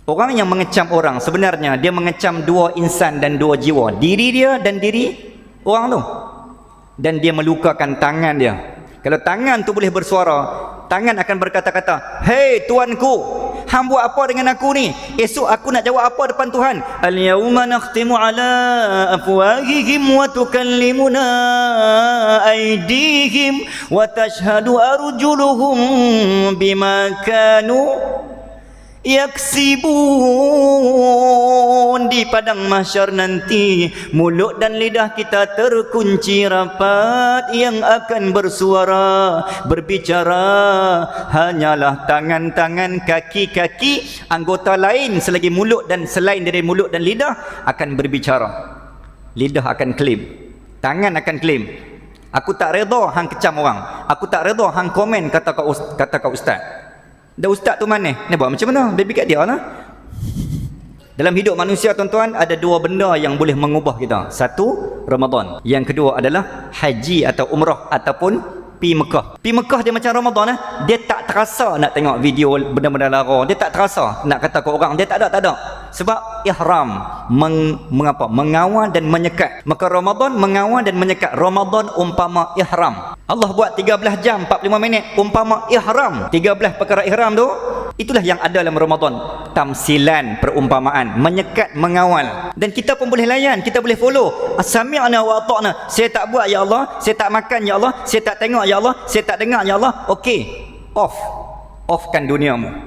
Orang yang mengecam orang sebenarnya dia mengecam dua insan dan dua jiwa, diri dia dan diri orang tu. Dan dia melukakan tangan dia. Kalau tangan tu boleh bersuara, tangan akan berkata-kata, "Hei tuanku, hang buat apa dengan aku ni? Esok aku nak jawab apa depan Tuhan? Al-yawma nakhtimu ala afwahihim wa tukallimuna aydihim wa tashhadu arjuluhum bima kanu yaksibun." Di padang mahsyar nanti mulut dan lidah kita terkunci rapat, yang akan bersuara, berbicara hanyalah tangan-tangan, kaki-kaki, anggota lain selagi mulut dan selain dari mulut dan lidah akan berbicara. Lidah akan klaim, tangan akan klaim, aku tak redha hang kecam orang, aku tak redha hang komen kata kau ustaz. Dah ustaz tu mana? Ni buat macam mana? Baby kat dia lah. Dalam hidup manusia tuan-tuan, ada dua benda yang boleh mengubah kita. Satu, Ramadan. Yang kedua adalah haji atau umrah ataupun pi Mekah. Pi Mekah dia macam Ramadan lah. Dia tak terasa nak tengok video benda-benda lara. Dia tak terasa nak kata ke orang. Dia tak ada. Sebab ihram mengawal dan menyekat. Maka Ramadan mengawal dan menyekat. Ramadan umpama ihram. Allah buat 13 jam 45 minit umpama ihram. 13 perkara ihram tu, itulah yang ada dalam Ramadan. Tamsilan, perumpamaan, menyekat, mengawal. Dan kita pun boleh layan, kita boleh follow. Sami'na wa ata'na. Saya tak buat ya Allah, saya tak makan ya Allah, saya tak tengok ya Allah, saya tak dengar ya Allah. Okey, offkan duniamu.